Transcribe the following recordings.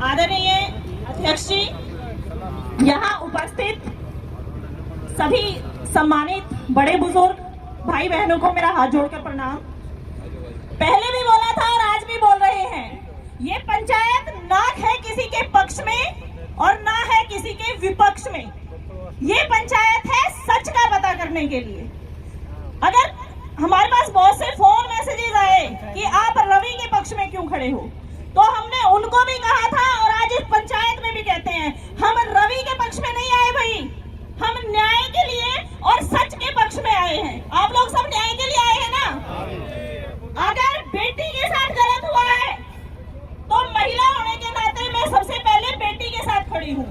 आदरणीय अध्यक्ष जी, यहाँ उपस्थित सभी सम्मानित बड़े बुजुर्ग भाई बहनों को मेरा हाथ जोड़कर प्रणाम। पहले भी बोला था और आज भी बोल रहे हैं, ये पंचायत ना है किसी के पक्ष में और ना है किसी के विपक्ष में। ये पंचायत है सच का पता करने के लिए। अगर हमारे पास बहुत से फोन मैसेजेस आए कि आप रवि के पक्ष में क्यों खड़े हो, तो हमने उनको भी कहा था और आज इस पंचायत में भी कहते हैं, हम रवि के पक्ष में नहीं आए भाई, हम न्याय के लिए और सच के पक्ष में आए हैं। आप लोग सब न्याय के लिए आए हैं ना। अगर बेटी के साथ गलत हुआ है तो महिला होने के नाते मैं सबसे पहले बेटी के साथ खड़ी हूँ,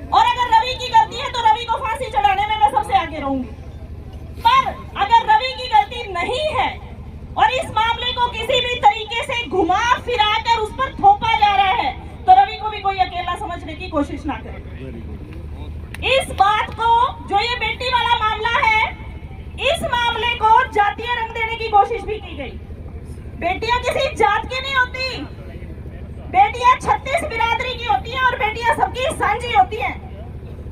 और अगर रवि की गलती है तो रवि को फांसी चढ़ाने में मैं सबसे आगे रहूंगी। पर अगर रवि की गलती नहीं है और इस मामले को किसी भी तरीके से घुमा फिरा कर उस पर थोपा जा रहा है, तो रवि को भी कोई अकेला समझने की कोशिश ना करे। इस बात को, जो ये बेटी वाला मामला है, इस मामले को जातीय रंग देने की कोशिश भी की गई। बेटियां किसी जात की नहीं होती, बेटियां 36 बिरादरी की होती हैं और बेटियां सबकी साझी होती हैं।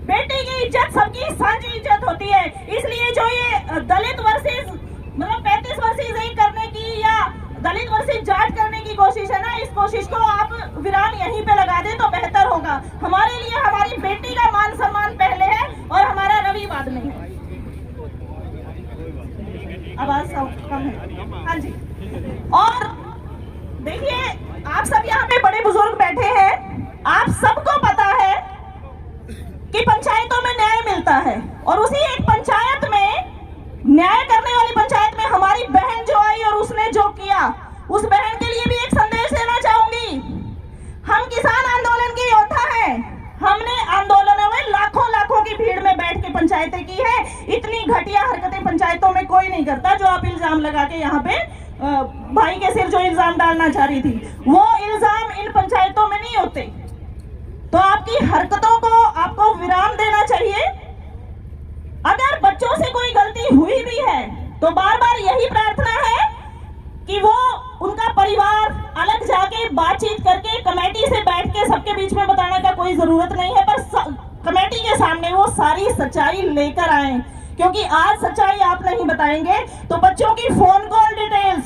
बेटी की इज्जत सबकी साझी इज्जत होती है। इसलिए जो ये दलित वर्सेस मतलब 35 वर्सेस एक करने की या दलित वर्सेस जाट करने की कोशिश है ना, इस कोशिश को आप विराम यहीं पे लगा दें तो बेहतर होगा। हमारे लिए हमारी बेटी का मान सम्मान पहले है और हमारा रवि बाद में है। आवाज कम है। हाँ जी। और देखिए, आप सब यहाँ पे बड़े बुजुर्ग बैठे हैं, आप सबको पता है कि पंचायतों में न्याय मिलता है, और उसी एक पंचायत में, न्याय करने वाली पंचायत में हमारी बहन जो आई और उसने जो किया, उस बहन के लिए भी एक संदेश देना चाहूंगी। हम किसान आंदोलन के योद्धा हैं, हमने आंदोलनों में लाखों लाखों की भीड़ में बैठ के पंचायतें की है। इतनी घटिया हरकतें पंचायतों में कोई नहीं करता जो आप इल्जाम लगा के यहाँ पे भाई के सिर जो इल्जाम डालना चाह रही थी, वो इल्जाम इन पंचायतों में नहीं होते। तो आपकी हरकतों को आपको विराम देना चाहिए। अगर बच्चों से कोई गलती हुई भी है तो बार बार यही प्रार्थना है कि वो उनका परिवार अलग जाके बातचीत करके कमेटी से बैठ के सबके बीच में बताने का कोई जरूरत नहीं है, पर कमेटी के सामने वो सारी सच्चाई लेकर आए, क्योंकि आज सच्चाई आप नहीं बताएंगे तो बच्चों की फोन कॉल डिटेल्स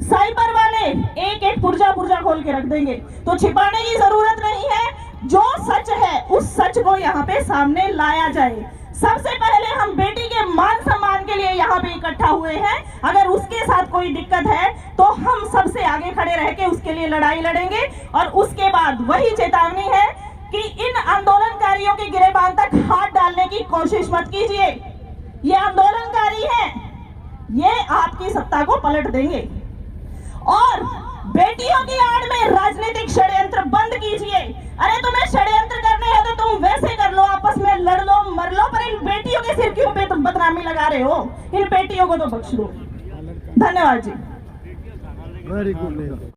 साइबर वाले एक एक पुर्जा खोल के रख देंगे। तो छिपाने की जरूरत नहीं है, जो सच है उस सच को यहाँ पे सामने लाया जाए। सबसे पहले हम बेटी के मान सम्मान के लिए यहाँ पे इकट्ठा हुए हैं। अगर उसके साथ कोई दिक्कत है तो हम सबसे आगे खड़े रह के उसके लिए लड़ाई लड़ेंगे, और उसके बाद वही चेतावनी है कि इन आंदोलनकारियों के गिरेबान तक हाथ डालने की कोशिश मत कीजिए। ये आंदोलनकारी हैं, ये आपकी सत्ता को पलट देंगे। और बेटियों की आड़ में राजनीतिक षड्यंत्र बंद कीजिए। अरे तुम्हें षड्यंत्र करने हैं तो तुम वैसे कर लो, आपस में लड़ लो मर लो, पर इन बेटियों के सिर क्यों पे तुम बदनामी लगा रहे हो? इन बेटियों को तो बख्श दो। धन्यवाद जी। Very good.